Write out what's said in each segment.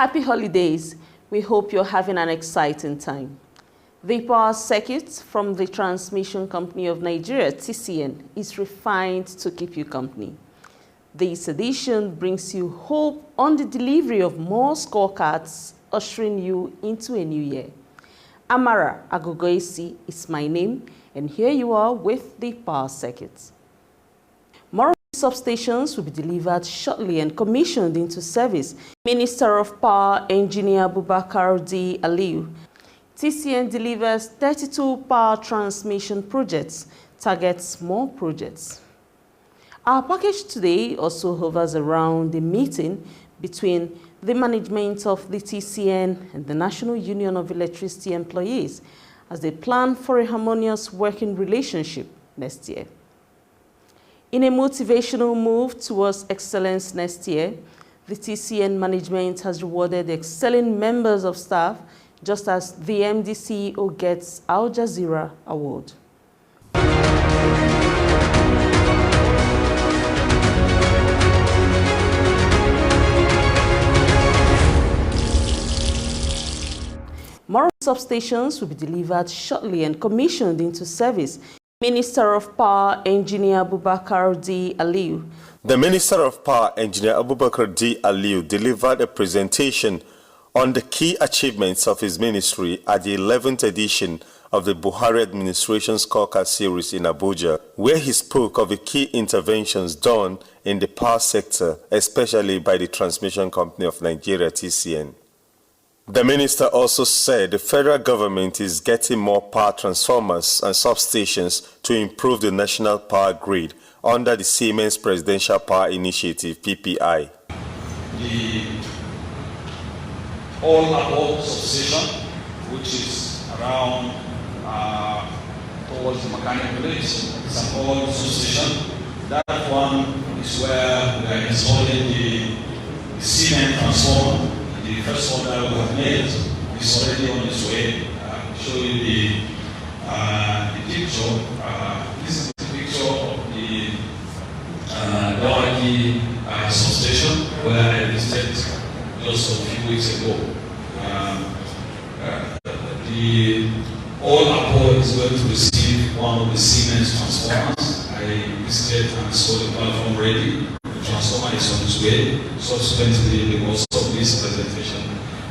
Happy holidays. We hope you're having an exciting time. The power circuit from the Transmission Company of Nigeria, TCN, is refined to keep you company. This edition brings you hope on the delivery of more scorecards, ushering you into a new year. Amara Agogoisi is my name, and here you are with the power circuit. More substations will be delivered shortly and commissioned into service. Minister of Power, Engineer Abubakar D. Aliyu. TCN delivers 32 power transmission projects, targets more projects. Our package today also hovers around the meeting between the management of the TCN and the National Union of Electricity Employees as they plan for a harmonious working relationship next year. In a motivational move towards excellence next year, the TCN management has rewarded excelling members of staff, just as the MD CEO gets Al Jazeera Award. More substations will be delivered shortly and commissioned into service. Minister of Power, Engineer Abubakar D. Aliyu. The Minister of Power, Engineer Abubakar D. Aliyu, delivered a presentation on the key achievements of his ministry at the 11th edition of the Buhari Administration Scorecard Series in Abuja, where he spoke of the key interventions done in the power sector, especially by the Transmission Company of Nigeria, TCN. The minister also said the federal government is getting more power transformers and substations to improve the national power grid under the Siemens Presidential Power Initiative, PPI. The all-above substation, which is around towards the mechanic village, it's an old substation. That one is where we are installing the Siemens transformer. The first order we have made is already on its way. I'll show you the picture. This is the picture of the Dawaki substation where I visited just a few weeks ago. The all-above is going to receive one of the Siemens transformers. I visited and saw the platform ready. The transformer is on its way. Subsequently, because of this presentation,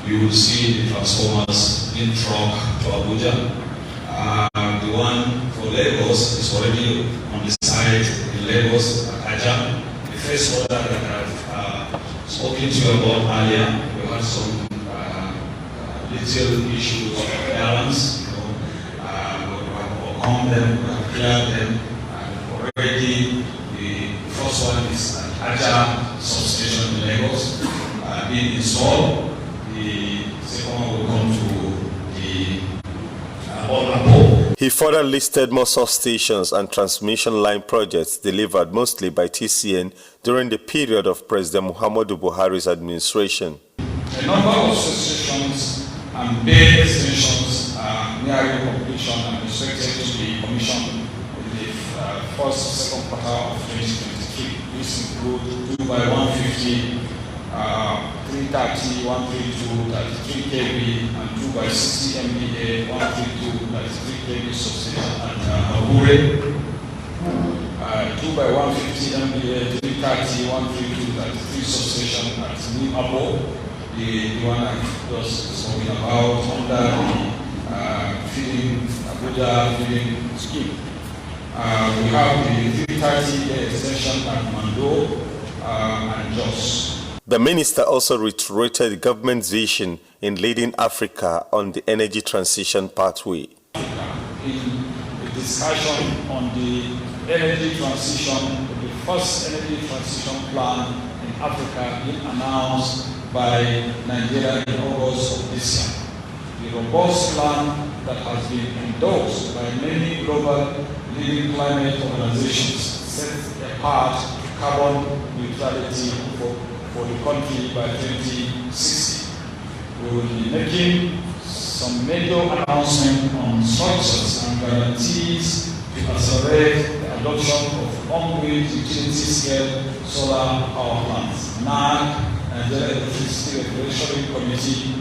you will see the transformers being trucked to Abuja. The one for Lagos is already on the site in Lagos, Aja. The first order that I've spoken to you about earlier, we had some little issues of balance. We have overcome them, we have cleared them, and already the first one is an Aja substation in Lagos being installed. The second one will come to the all-above. He further listed more substations and transmission line projects delivered mostly by TCN during the period of President Muhammadu Buhari's administration. A number of substations and bay extensions are nearing completion and expected to be commissioned in the first or second quarter of 2023. This include 2x150, 330, 132, 33 kV, and 2x60 MVA, 132, 33 kV substation at Abure. 2x150 MVA, 330, 132, 33 substation at New Abo. The one I've just spoken about under the feeding Abuja feeding scheme. We have the 330 extension at Mando and Jos. The minister also reiterated the government's vision in leading Africa on the energy transition pathway. In the discussion on the energy transition, the first energy transition plan in Africa being announced by Nigeria in August of this year. The robust plan that has been endorsed by many global leading climate organizations sets apart carbon neutrality for the country by 2060. We will be making some major announcements on structures and guarantees to accelerate the adoption of on-grid utility-scale solar power plants. NAC Nigeria Electricity Regulatory Commission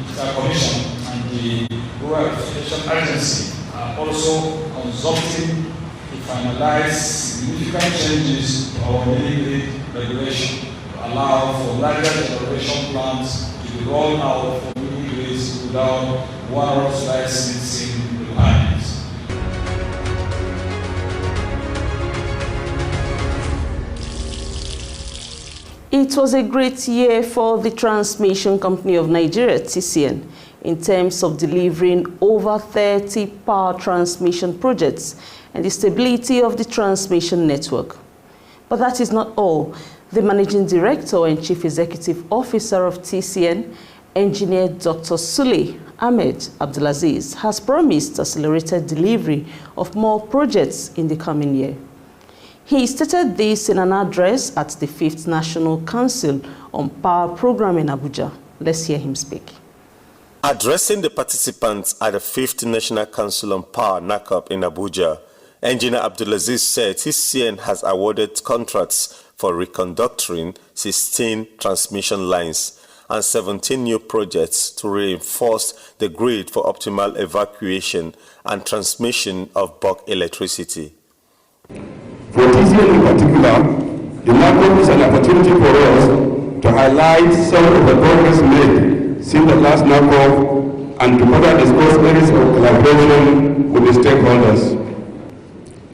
and the Rural Electrification Agency are also consulting to finalize significant changes to our mini-grid regulation to allow for larger generation plants to be rolled out for mini-grids without one-off licensing requirements. It was a great year for the Transmission Company of Nigeria, TCN, in terms of delivering over 30 power transmission projects and the stability of the transmission network. But that is not all. The Managing Director and Chief Executive Officer of TCN, Engineer Dr. Sule Ahmed Abdulaziz, has promised accelerated delivery of more projects in the coming year. He stated this in an address at the 5th National Council on Power Program in Abuja. Let's hear him speak. Addressing the participants at the 5th National Council on Power (NACOP) in Abuja, Engineer Abdulaziz said TCN has awarded contracts for reconductoring 16 transmission lines and 17 new projects to reinforce the grid for optimal evacuation and transmission of bulk electricity. For TCN in particular, the NACOP is an opportunity for us to highlight some of the progress made since the last NACOP and to further discuss areas of collaboration with the stakeholders.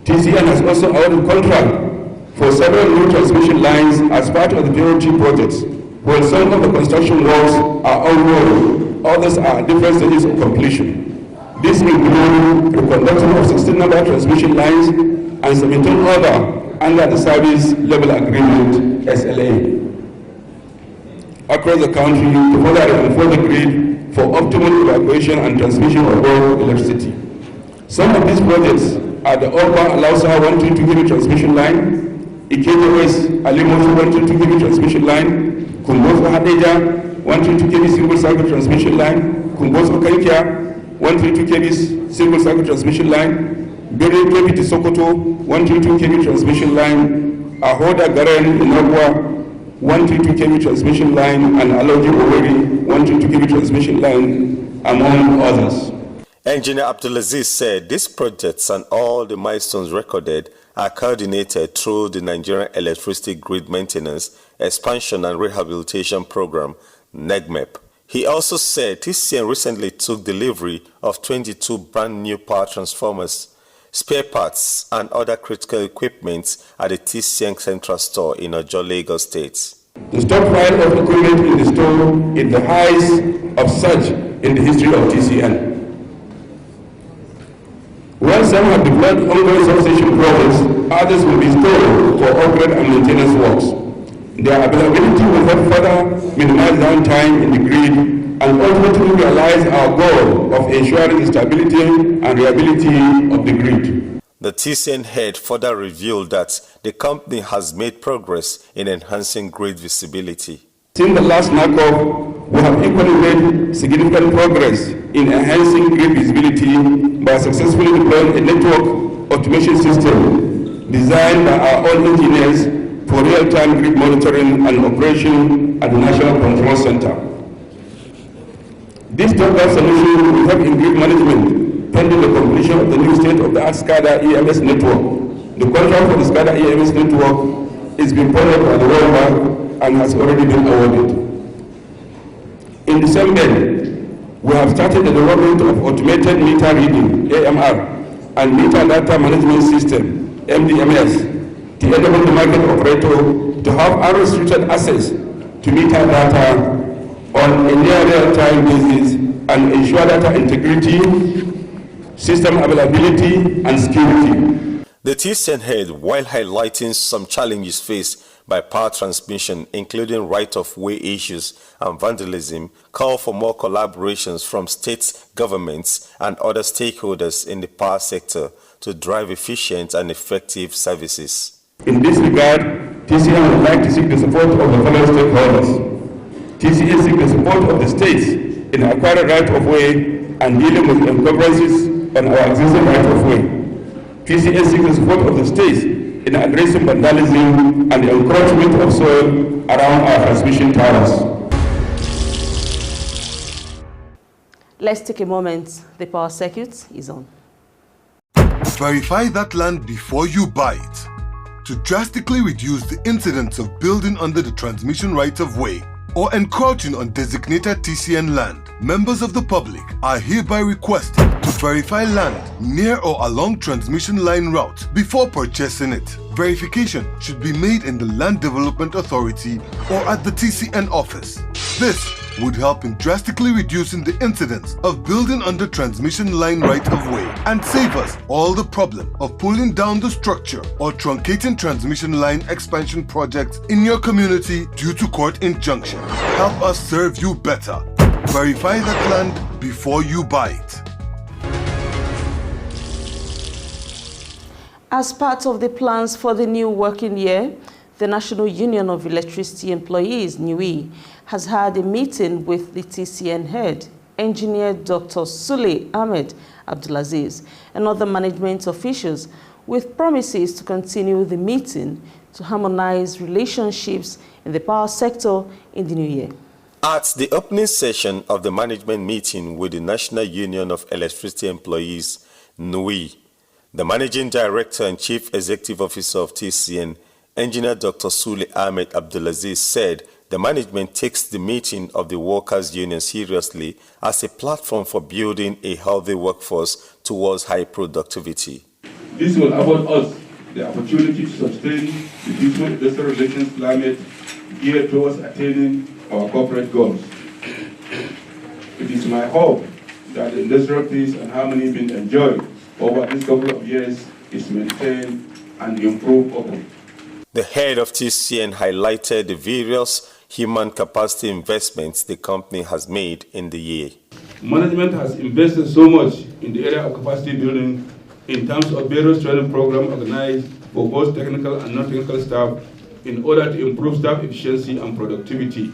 TCN has also awarded contract for several new transmission lines as part of the BOT projects. While some of the construction works are ongoing, others are at different stages of completion. These include the conduction of 16 number transmission lines and 17 other under the Service Level Agreement (SLA) across the country to further reinforce the grid for optimal evacuation and transmission of bulk electricity. Some of these projects are the Oba Alausa 122 kV transmission line, Ikeja West Alimosu 122 kV transmission line, Kumboso Hadeja 122 kV single cycle transmission line, Kumboso Kaikia 122 kV single cycle transmission line, Bere kV to Sokoto 122 kV transmission line, Ahoda Garen in Agua 122 kV transmission line, and Aloji Oweri 122 kV transmission line, among others. Engineer Abdulaziz said these projects and all the milestones recorded are coordinated through the Nigerian Electricity Grid Maintenance, Expansion and Rehabilitation Program, NEGMEP. He also said TCN recently took delivery of 22 brand new power transformers, spare parts and other critical equipment at the TCN Central Store in Ojo, Lagos State. The stockpile of equipment in the store is the highest of such in the history of TCN. While some have deployed ongoing substation projects, others will be stored for upgrade and maintenance works. Their availability will help further minimize downtime in the grid and ultimately realize our goal of ensuring the stability and reliability of the grid. The TCN head further revealed that the company has made progress in enhancing grid visibility. Since the last NACOP, we have equally made significant progress in enhancing grid visibility by successfully deploying a network automation system designed by our own engineers for real-time grid monitoring and operation at the National Control Center. This top-down solution will help in grid management pending the completion of the new state-of-the-art SCADA EMS network. The contract for the SCADA EMS network is being funded by the World Bank and has already been awarded. In the same vein, we have started the development of automated meter reading, AMR, and meter data management system, MDMS, to enable the market operator to have unrestricted access to meter data on a near real-time basis and ensure data integrity, system availability, and security. The TCN head, while highlighting some challenges faced by power transmission, including right-of-way issues and vandalism, called for more collaborations from state governments and other stakeholders in the power sector to drive efficient and effective services. In this regard, TCN would like to seek the support of the following stakeholders. TCN seeks the support of the states in acquiring right-of-way and dealing with encumbrances on our existing right-of-way. TCN seeks the support of the states in addressing vandalism and the encroachment of soil around our transmission towers. Let's take a moment. The power circuit is on. Verify that land before you buy it. To drastically reduce the incidence of building under the transmission right-of-way or encroaching on designated TCN land, members of the public are hereby requested to verify land near or along transmission line route before purchasing it. Verification should be made in the Land Development Authority or at the TCN office. This would help in drastically reducing the incidence of building under transmission line right-of-way and save us all the problem of pulling down the structure or truncating transmission line expansion projects in your community due to court injunction. Help us serve you better. Verify that land before you buy it. As part of the plans for the new working year, the National Union of Electricity Employees, NUE, has had a meeting with the TCN head, Engineer Dr. Sule Ahmed Abdulaziz, and other management officials, with promises to continue the meeting to harmonize relationships in the power sector in the new year. At the opening session of the management meeting with the National Union of Electricity Employees, NUE, the Managing Director and Chief Executive Officer of TCN, Engineer Dr. Sule Ahmed Abdulaziz, said the management takes the meeting of the workers' union seriously as a platform for building a healthy workforce towards high productivity. This will afford us the opportunity to sustain the peaceful industrial relations climate geared towards attaining our corporate goals. It is my hope that the industrial peace and harmony being enjoyed over this couple of years is maintained and improved upon. The head of TCN highlighted the various human capacity investments the company has made in the year. Management has invested so much in the area of capacity building in terms of various training programs organized for both technical and non-technical staff in order to improve staff efficiency and productivity,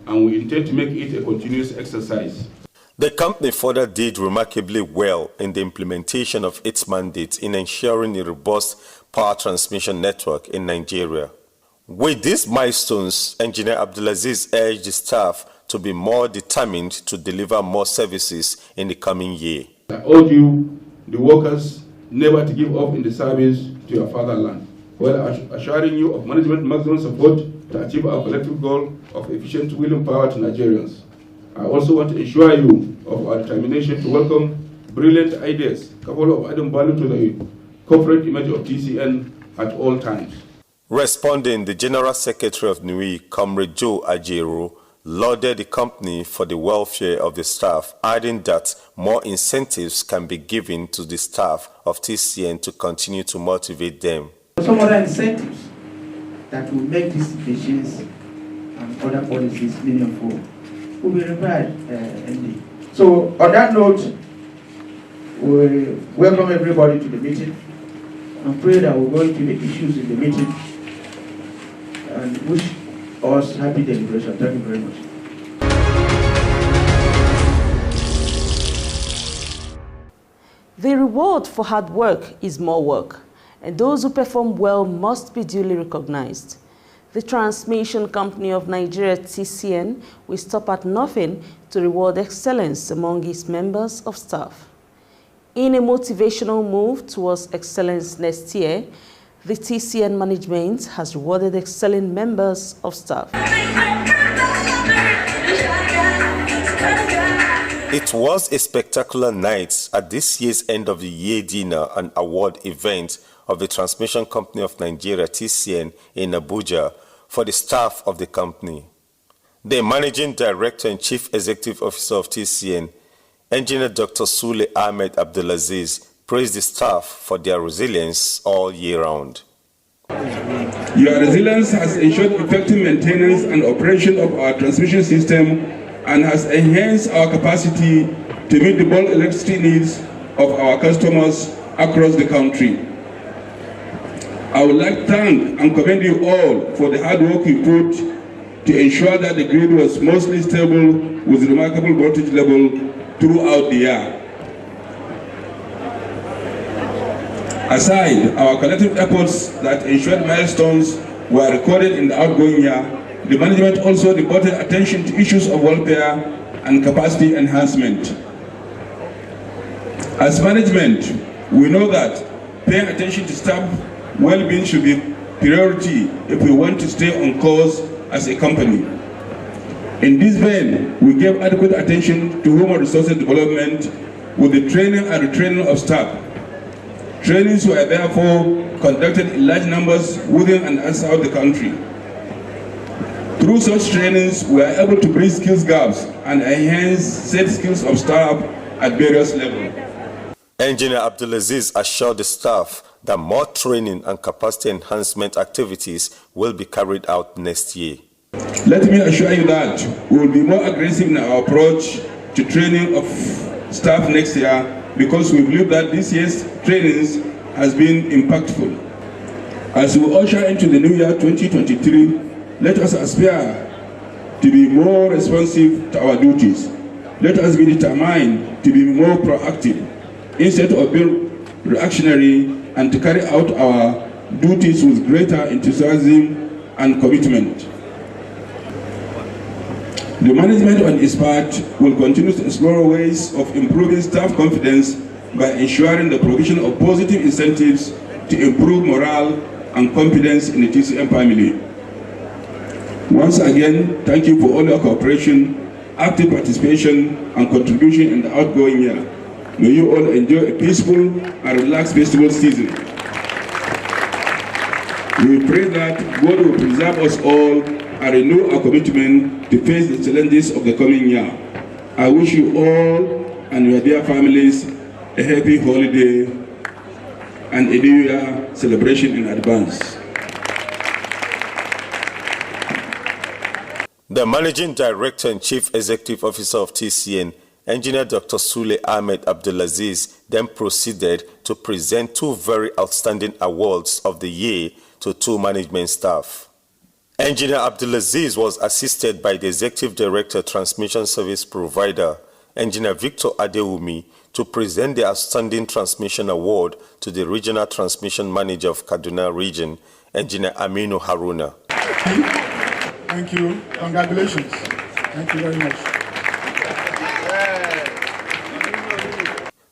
and we intend to make it a continuous exercise. The company further did remarkably well in the implementation of its mandate in ensuring a robust power transmission network in Nigeria. With these milestones, Engineer Abdulaziz urged the staff to be more determined to deliver more services in the coming year. I urge you, the workers, never to give up in the service to your fatherland, while assuring you of management maximum support to achieve our collective goal of efficient wheeling power to Nigerians. I also want to assure you of our determination to welcome brilliant ideas capable of adding value to the corporate image of TCN at all times. Responding, the General Secretary of NUE, Comrade Joe Ajero, lauded the company for the welfare of the staff, adding that more incentives can be given to the staff of TCN to continue to motivate them. Some other incentives that will make these machines and other policies meaningful will be required. So on that note, we welcome everybody to the meeting and pray that we'll go into the issues in the meeting and wish us happy deliberation. Thank you very much. The reward for hard work is more work, and those who perform well must be duly recognized. The Transmission Company of Nigeria, TCN, will stop at nothing to reward excellence among its members of staff. In a motivational move towards excellence next year, the TCN management has rewarded excelling members of staff. It was a spectacular night at this year's end of the year dinner and award event of the Transmission Company of Nigeria, TCN, in Abuja for the staff of the company. The Managing Director and Chief Executive Officer of TCN, Engineer Dr. Sule Ahmed Abdulaziz, praised the staff for their resilience all year round. Your resilience has ensured effective maintenance and operation of our transmission system and has enhanced our capacity to meet the bulk electricity needs of our customers across the country. I would like to thank and commend you all for the hard work you put to ensure that the grid was mostly stable with remarkable voltage level throughout the year. Aside our collective efforts that ensured milestones were recorded in the outgoing year, the management also devoted attention to issues of welfare and capacity enhancement. As management, we know that paying attention to staff well-being should be priority if we want to stay on course as a company. In this vein, we gave adequate attention to human resources development with the training and retraining of staff. Trainings were therefore conducted in large numbers within and outside the country. Through such trainings, we are able to bridge skills gaps and enhance set skills of staff at various levels. Engineer Abdulaziz assured the staff that more training and capacity enhancement activities will be carried out next year. Let me assure you that we will be more aggressive in our approach to training of staff next year, because we believe that this year's trainings has been impactful. As we usher into the new year 2023, let us aspire to be more responsive to our duties. Let us be determined to be more proactive instead of being reactionary, and to carry out our duties with greater enthusiasm and commitment. The management on its part will continue to explore ways of improving staff confidence by ensuring the provision of positive incentives to improve morale and confidence in the TCN family. Once again, thank you for all your cooperation, active participation, and contribution in the outgoing year. May you all enjoy a peaceful and relaxed festival season. We pray that God will preserve us all and renew our commitment to face the challenges of the coming year. I wish you all and your dear families a happy holiday and a New Year celebration in advance. The Managing Director and Chief Executive Officer of TCN, Engineer Dr. Sule Ahmed Abdulaziz, then proceeded to present two very outstanding awards of the year to two management staff. Engineer Abdulaziz was assisted by the Executive Director, Transmission Service Provider, Engineer Victor Adewumi, to present the Outstanding Transmission Award to the Regional Transmission Manager of Kaduna Region, Engineer Aminu Haruna. Thank you. Congratulations. Thank you very much.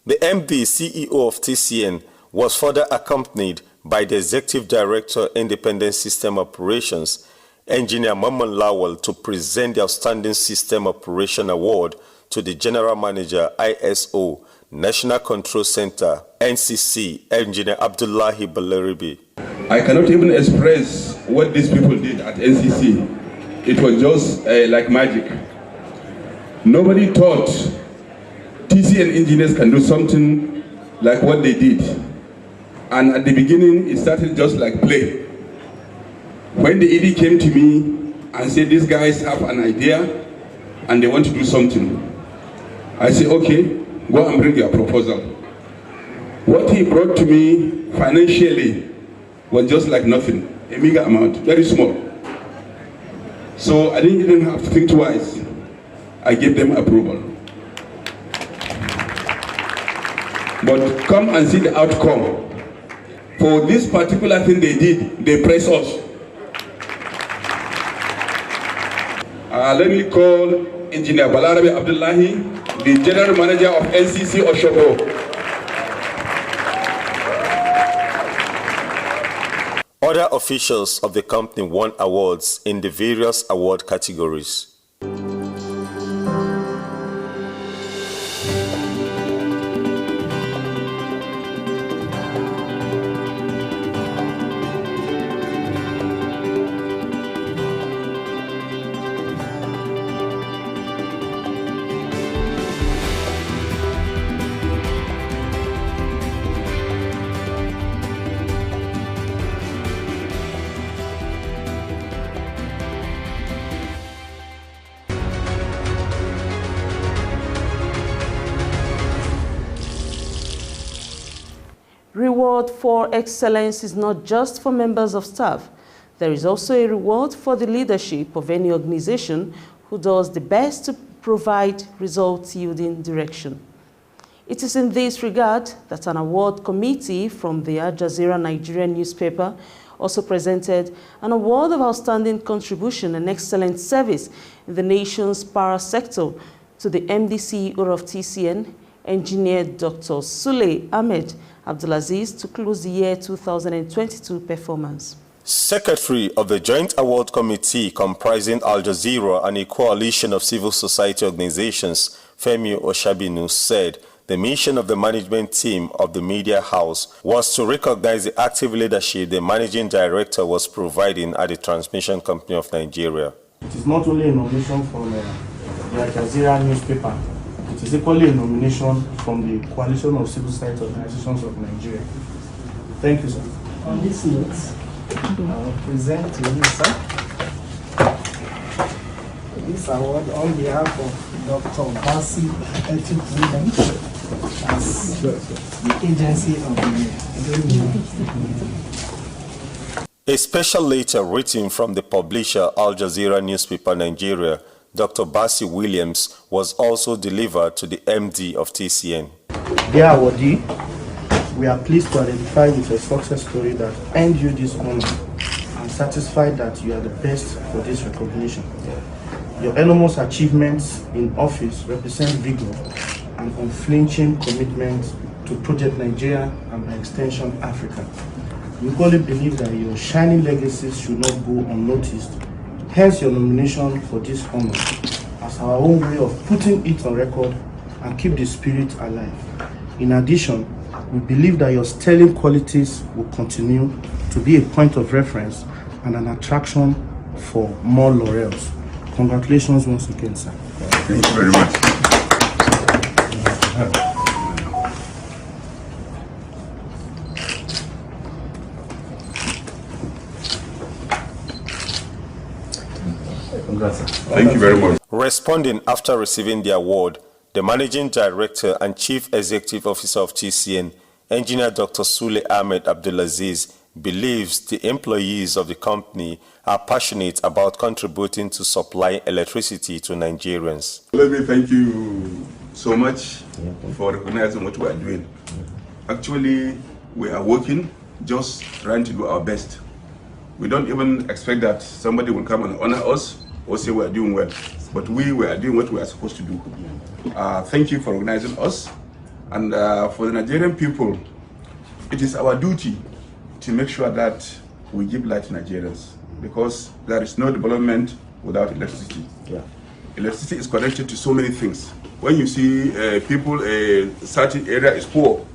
The MD CEO of TCN was further accompanied by the Executive Director, Independent System Operations, Engineer Maman Lawal, to present the Outstanding System Operation Award to the General Manager, ISO, National Control Center, NCC, Engineer Abdullahi Balaribi. I cannot even express what these people did at NCC. It was just like magic. Nobody thought TCN engineers can do something like what they did. And at the beginning, it started just like play. When the ED came to me and said, these guys have an idea and they want to do something, I said, okay, go and bring your proposal. What he brought to me financially was just like nothing, a meager amount, very small. So I didn't even have to think twice. I gave them approval. But come and see the outcome. For this particular thing they did, they praised us. Let me call Engineer Balarabe Abdullahi, the General Manager of NCC Oshogo. Other officials of the company won awards in the various award categories. Reward for excellence is not just for members of staff. There is also a reward for the leadership of any organization who does the best to provide results-yielding direction. It is in this regard that an award committee from the Al Jazeera Nigerian newspaper also presented an award of outstanding contribution and excellent service in the nation's power sector to the MD CEO of TCN, Engineer Dr. Sule Ahmed Abdulaziz to close the year 2022 performance. Secretary of the Joint Award Committee comprising Al Jazeera and a coalition of civil society organizations, Femi Oshabinu, said the mission of the management team of the media house was to recognize the active leadership the managing director was providing at the Transmission Company of Nigeria. It is not only a nomination from the Al Jazeera newspaper, it is equally a nomination from the Coalition of Civil Society Organizations of Nigeria. Thank you, sir. On this note, I will present to you, sir, this award on behalf of Dr. Basi Ethics Williams as the agency of the year. A special letter written from the publisher Al Jazeera newspaper Nigeria, Dr. Basi Williams, was also delivered to the MD of TCN. Dear awardee, we are pleased to identify with a success story that earned you this honor and satisfied that you are the best for this recognition. Your enormous achievements in office represent vigor and unflinching commitment to Project Nigeria and by extension Africa. We equally believe that your shining legacies should not go unnoticed. Hence your nomination for this honor as our own way of putting it on record and keep the spirit alive. In addition, we believe that your sterling qualities will continue to be a point of reference and an attraction for more laurels. Congratulations once again, sir. Thank you very much. Congrats, sir. Thank you very much. Responding after receiving the award, the Managing Director and Chief Executive Officer of TCN, Engineer Dr. Sule Ahmed Abdulaziz, believes the employees of the company are passionate about contributing to supply electricity to Nigerians. Let me thank you so much for recognizing what we are doing. Actually, we are working, just trying to do our best. We don't even expect that somebody will come and honor us or say we are doing well, but we are doing what we are supposed to do. Thank you for organizing us, and for the Nigerian people, it is our duty to make sure that we give light to Nigerians, because there is no development without electricity. Electricity is connected to so many things. When you see people, a certain area is poor,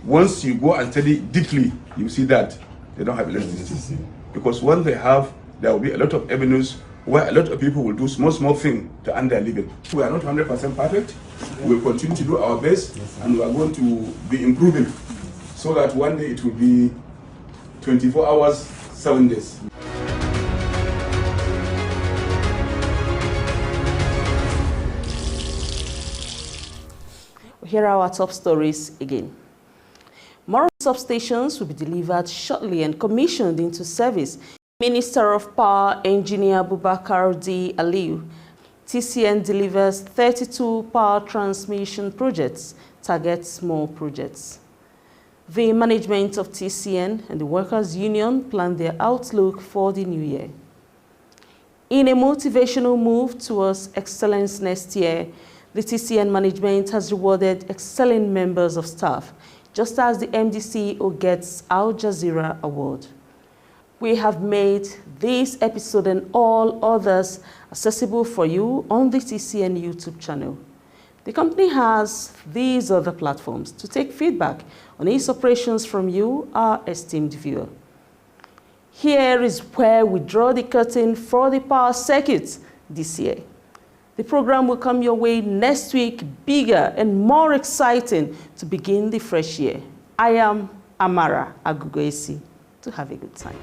once you go and study deeply, you see that they don't have electricity. Because when they have, there will be a lot of avenues where a lot of people will do small things to earn their living. We are not 100% perfect. We will continue to do our best, and we are going to be improving so that one day it will be 24 hours, 7 days. Here are our top stories again. More substations will be delivered shortly and commissioned into service. Minister of Power, Engineer Abubakar D. Aliyu. TCN delivers 32 power transmission projects, targets more projects. The management of TCN and the Workers' Union plan their outlook for the new year. In a motivational move towards excellence next year, the TCN management has rewarded excellent members of staff, just as the MDCEO gets Al Jazeera Award. We have made this episode and all others accessible for you on the TCN YouTube channel. The company has these other platforms to take feedback on its operations from you, our esteemed viewer. Here is where we draw the curtain for the power circuit this year. The program will come your way next week, bigger and more exciting to begin the fresh year. I am Amara Agugoesi. To have a good time.